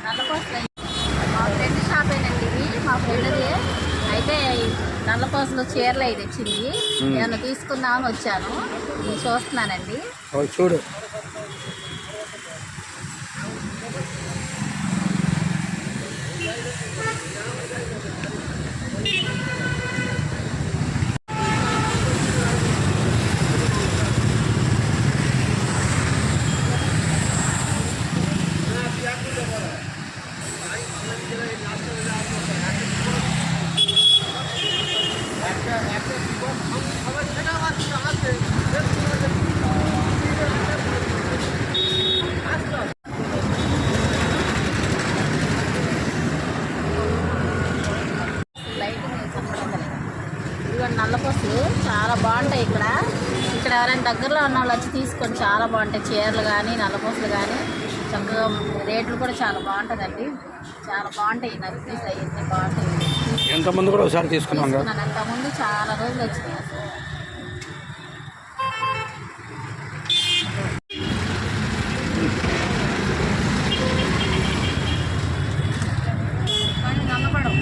నల్లపూసలు మా ఫ్రెండ్ షాపేనండి ఇది, మా ఫ్రెండ్ది. అయితే నల్లపూసలు చీరలు అయితే తెచ్చింది, నేను తీసుకుందామని వచ్చాను. నేను చూస్తున్నానండి. చూడు నల్లపూసలు చాలా బాగుంటాయి. ఇక్కడ ఎవరైనా దగ్గరలో ఉన్న వాళ్ళు వచ్చి తీసుకొని చాలా బాగుంటాయి. చీరలు కానీ నల్లపూసలు కానీ చక్కగా రేట్లు కూడా చాలా బాగుంటుందండి. చాలా బాగుంటాయి. నల్లపూసలు అవన్నీ బాగుంటాయి. ఎంతమంది కూడా ఒకసారి తీసుకున్నాను. అంతకుముందు చాలా రోజులు వచ్చినాయి. అసలు నల్లపడం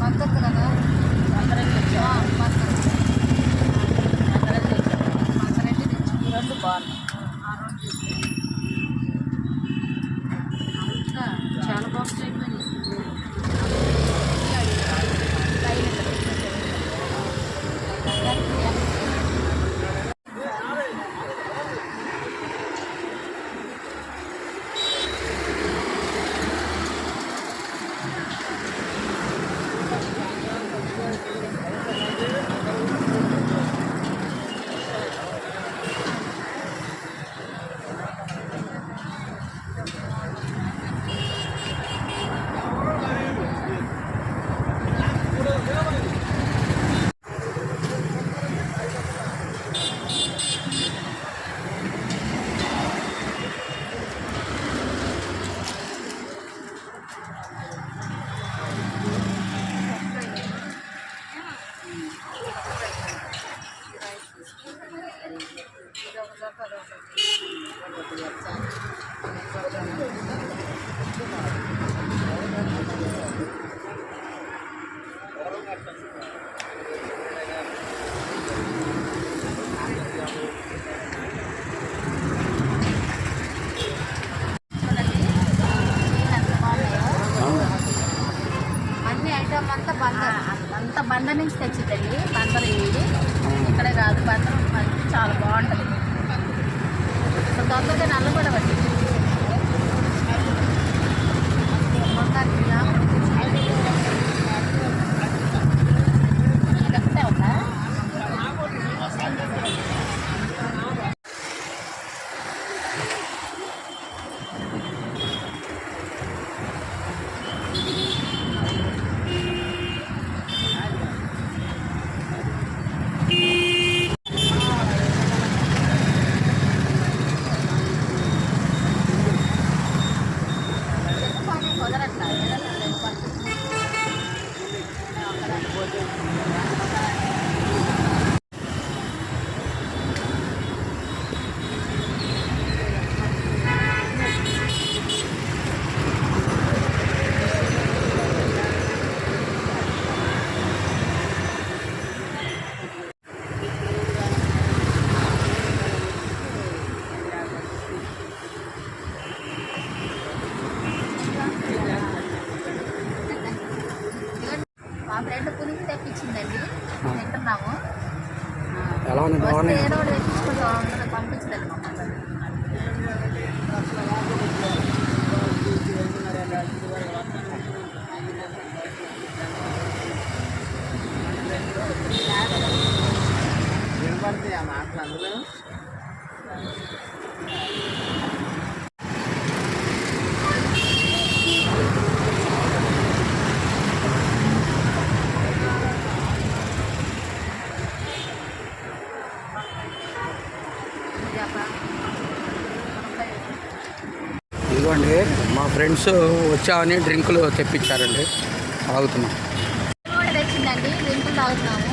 మద్దతు కదా, అందరం తెచ్చాం. మందరెడ్డి తెచ్చి ఈ రెండు బాగున్నాయి. అంతా చాలా బాక్స్ అయిపోయింది. అంత బందర్ నుంచి తెచ్చిద్దండి. బందర్ ఇది ఇక్కడే కాదు, బందర్ చాలా బాగుంటుంది. తొందరగా నల్లబడవండి. మా ఫ్రెండ్ పులికి తెప్పించిందండి, తింటున్నాము. ఏదో ఒకటి తెప్పించుకుంటాం, పంపించదండి మమ్మల్ని. వినపడతాయి ఆ మాటలు అందులో. ఇదిగోండి మా ఫ్రెండ్స్ వచ్చామని డ్రింకులు తెప్పించారండి, తాగుతున్నాం. తెచ్చిందండి, డ్రింకులు తాగుతున్నాము.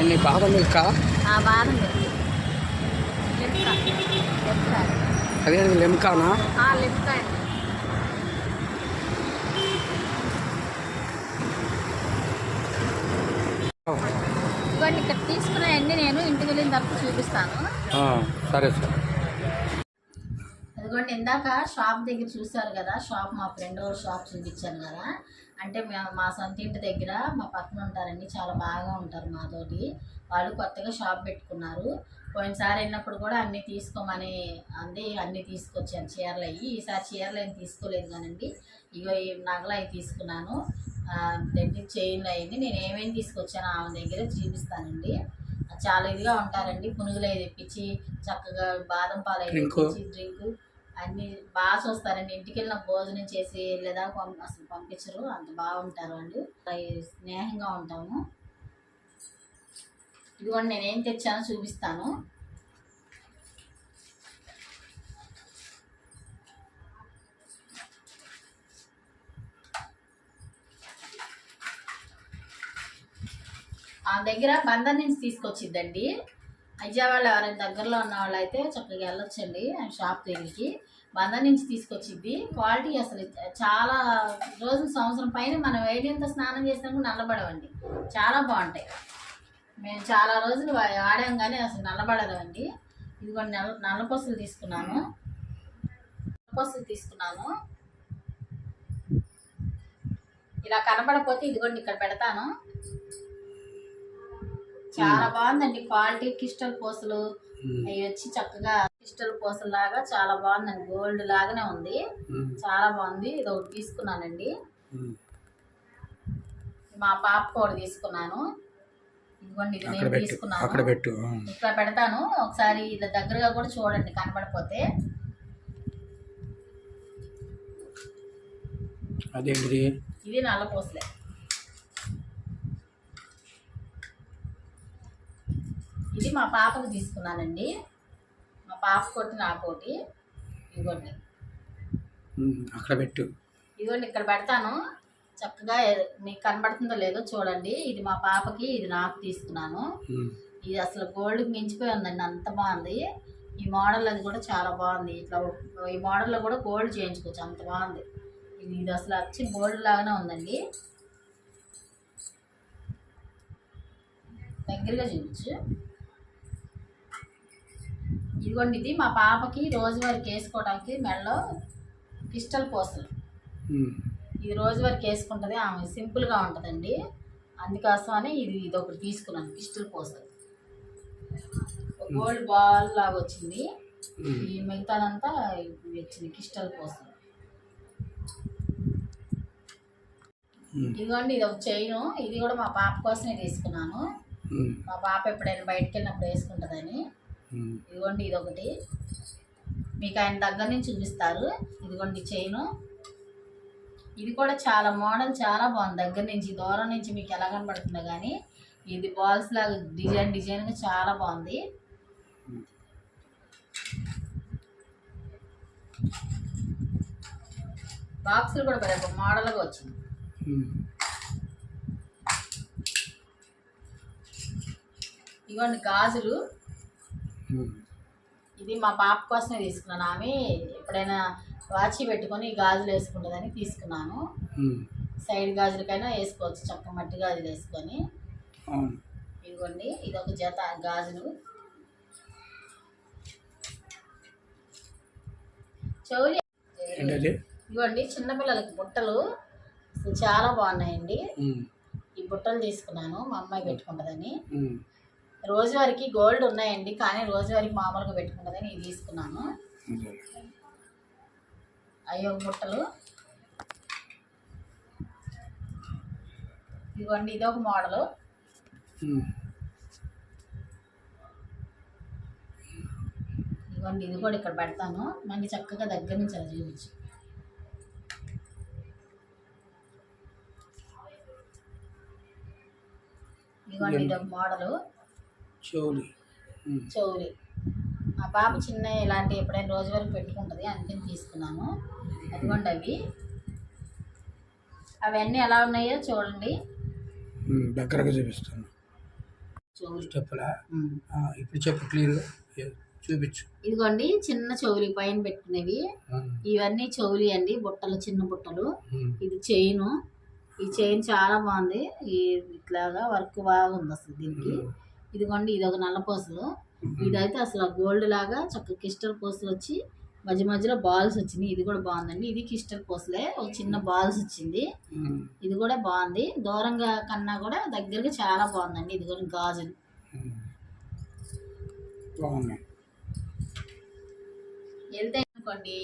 ఎన్ని బాదం మిల్క్? బాదం మిల్క్ లిమ్కా లిమ్కా అదే లిమ్కానా? లిమ్కా అండి. ఇవన్నీ ఇక్కడ తీసుకున్నాయన్నీ నేను ఇంటికి వెళ్ళిన తర్వాత చూపిస్తాను. సరే సార్. అదిగోండి, ఇందాక షాప్ దగ్గర చూసారు కదా, షాప్ మా ఫ్రెండ్ షాప్ చూపించాను కదా. అంటే మా సొంత ఇంటి దగ్గర మా పక్కన ఉంటారండి, చాలా బాగా ఉంటారు మాతోటి. వాళ్ళు కొత్తగా షాప్ పెట్టుకున్నారు. పోయినసారి వెళ్ళినప్పుడు కూడా అన్నీ తీసుకోమని అన్నీ తీసుకొచ్చాను చీరలు అయ్యి. ఈసారి చీరలు ఏమి తీసుకోలేదు కానండి, ఇగో ఈ నగలు అవి తీసుకున్నాను. చైన్లు అయ్యింది. నేను ఏమేమి తీసుకొచ్చానో ఆమె దగ్గర చూపిస్తానండి. చాలా ఇదిగా ఉంటారండి. పునుగులు అవి తెప్పించి చక్కగా బాదం పాలు అవి తెప్పించి డ్రింక్ అన్నీ బాగా చూస్తారండి. ఇంటికి వెళ్ళిన భోజనం చేసి లేదా అసలు పంపించరు, అంత బాగుంటారు వాళ్ళు. స్నేహంగా ఉంటాము. ఇదిగోండి నేనేం తెచ్చానో చూపిస్తాను. ఆ దగ్గర బందర్ నుంచి తీసుకొచ్చిద్దండి. విజయవాడ ఎవరైనా దగ్గరలో ఉన్న వాళ్ళు అయితే చక్కగా వెళ్ళొచ్చండి షాప్ దగ్గరికి. బందర్ నుంచి తీసుకొచ్చిద్ది. క్వాలిటీ అసలు చాలా రోజులు సంవత్సరం పైన మనం వేడియంత స్నానం చేసినప్పుడు నల్లబడవండి, చాలా బాగుంటాయి. మేము చాలా రోజులు వాడాం కానీ అసలు నల్లబడదండి. ఇదిగోండి నల్లపూసలు తీసుకున్నాను. ఇలా కనబడకపోతే ఇదిగోండి ఇక్కడ పెడతాను. చాలా బాగుందండి క్వాలిటీ. క్రిస్టల్ పూసలు అవి వచ్చి చక్కగా క్రిస్టల్ పూసలు లాగా చాలా బాగుందండి. గోల్డ్ లాగానే ఉంది, చాలా బాగుంది. ఇది ఒకటి తీసుకున్నానండి. మా పాప కూడా తీసుకున్నాను. ఇదిగోండి ఇది నేను తీసుకున్నాను. ఇట్లా పెడతాను. ఒకసారి ఇలా దగ్గరగా కూడా చూడండి కనబడిపోతే. ఇది నల్ల పూసలే. ఇది మా పాపకు తీసుకున్నానండి. మా పాప కొట్టి నాకోటి. ఇదిగోండి ఇదిగోండి ఇక్కడ పెడతాను. చక్కగా మీకు కనబడుతుందో లేదో చూడండి. ఇది మా పాపకి, ఇది నాకు తీసుకున్నాను. ఇది అసలు గోల్డ్కి మించిపోయి ఉందండి, అంత బాగుంది. ఈ మోడల్ అది కూడా చాలా బాగుంది. ఇట్లా ఈ మోడల్లో కూడా గోల్డ్ చేయించుకోవచ్చు, అంత బాగుంది. ఇది అసలు వచ్చి గోల్డ్ లాగానే ఉందండి. దగ్గరగా చూపించు. ఇదిగోండి ఇది మా పాపకి రోజువారికి వేసుకోవడానికి మెడలో క్రిస్టల్ పూసలు. ఇది రోజువారికి వేసుకుంటుంది ఆమె, సింపుల్గా ఉంటుందండి. అందుకోసమని ఇది ఒకటి తీసుకున్నాను. క్రిస్టల్ పూసలు గోల్డ్ బాల్ లాగా వచ్చింది. ఈ మిగతాదంతా వచ్చింది క్రిస్టల్ పూసలు. ఇదిగోండి ఇది ఒక చైను. ఇది కూడా మా పాప కోసమే తీసుకున్నాను. మా పాప ఎప్పుడైనా బయటకు వెళ్ళినప్పుడు వేసుకుంటుందని. ఇదిగోండి ఇది ఒకటి మీకు ఆయన దగ్గర నుంచి చూపిస్తారు. ఇదిగోండి చైను. ఇది కూడా చాలా మోడల్ చాలా బాగుంది. దగ్గర నుంచి దూరం నుంచి మీకు ఎలా కనబడుతుందో కానీ ఇది బాల్స్ లాగా డిజైన్గా చాలా బాగుంది. బాక్సులు కూడా ఒక మోడల్గా వచ్చింది. ఇదిగోండి గాజులు. ఇది మా పాప కోసమే తీసుకున్నాను. ఆమె ఎప్పుడైనా వాచి పెట్టుకొని గాజులు వేసుకుంటుందని తీసుకున్నాను. సైడ్ గాజులకైనా వేసుకోవచ్చు, చక్క మట్టి గాజులు వేసుకొని. ఇదిగోండి ఇది ఒక జత గాజులు. చౌలి. ఇదిగోండి చిన్నపిల్లలకి బుట్టలు చాలా బాగున్నాయండి. ఈ బుట్టలు తీసుకున్నాను, మా అమ్మాయి పెట్టుకుంటుందని. రోజువారికి గోల్డ్ ఉన్నాయండి, కానీ రోజువారికి మామూలుగా పెట్టుకుంటుందని ఇది తీసుకున్నాను. అయ్యో బుట్టలు. ఇదిగోండి ఇది ఒక మోడలు. ఇదిగోండి ఇది కూడా ఇక్కడ పెడతాను. మనకి చక్కగా దగ్గర నుంచి అలా చూపించు. ఇదిగోండి ఇది ఒక మోడలు. చౌలి. మా పాప చిన్న ఇలాంటి ఎప్పుడైనా రోజు వరకు పెట్టుకుంటుంది, అందుకని తీసుకున్నాను. అదిగోండి అవన్నీ ఎలా ఉన్నాయో చూడండి. దగ్గరగా చూపిస్తాను. చెప్పులా ఇప్పుడు చెప్పు క్లియర్గా చూపించు. ఇదిగోండి చిన్న చెవులు పైన పెట్టుకునేవి. ఇవన్నీ చెవులు అండి, బుట్టలు, చిన్న బుట్టలు. ఇది చైను. ఈ చైన్ చాలా బాగుంది. ఈ ఇట్లాగా వర్క్ బాగుంది అసలు దీనికి. ఇదిగోండి ఇది ఒక నల్ల పూసలు. ఇదైతే అసలు గోల్డ్ లాగా చక్కగా క్రిస్టల్ పూసలు వచ్చి మధ్య మధ్యలో బాల్స్ వచ్చినాయి. ఇది కూడా బాగుందండి. ఇది క్రిస్టల్ పూసలే, ఒక చిన్న బాల్స్ వచ్చింది. ఇది కూడా బాగుంది. దూరంగా కన్నా కూడా దగ్గరగా చాలా బాగుందండి. ఇది కూడా గాజులు బాగున్నాయి. వెళ్తే అనుకోండి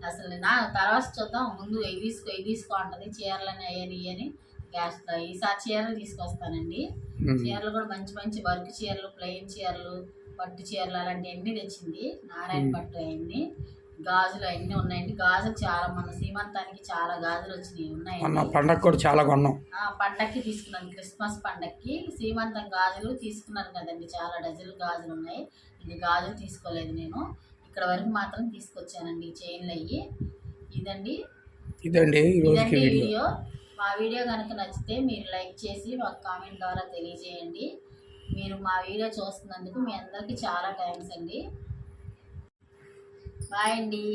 అసలు నా తర్వాత చూద్దాం, ముందు ఇది తీసుకో అంటది. చీరలని అయ్యని అని గ్యాస్ ఈసారి చీరలు తీసుకొస్తానండి. చీరలు కూడా మంచి మంచి వర్క్ చీరలు, ప్లెయిన్ చీరలు, పట్టు చీరలు అలాంటివన్నీ తెచ్చింది. నారాయణ పట్టు అవన్నీ, గాజులు అవన్నీ ఉన్నాయండి. గాజులు చాలా, మన సీమంతానికి చాలా గాజులు వచ్చినాయి ఉన్నాయండి. పండగ కూడా చాలా కొన్నాం. పండక్కి తీసుకున్నాను, క్రిస్మస్ పండక్కి సీమంతం గాజులు తీసుకున్నాను కదండి. చాలా డజన్లు గాజులు ఉన్నాయి. ఇది గాజులు తీసుకోలేదు నేను, ఇక్కడ వరకు మాత్రం తీసుకొచ్చానండి చైన్లు అయ్యి. ఇదండి వీడియో. మా వీడియో కనుక నచ్చితే మీరు లైక్ చేసి మాకు కామెంట్ ద్వారా తెలియజేయండి. మీరు మా వీడియో చూస్తున్నందుకు మీ అందరికీ చాలా థ్యాంక్స్ అండి. బాయ్ అండి.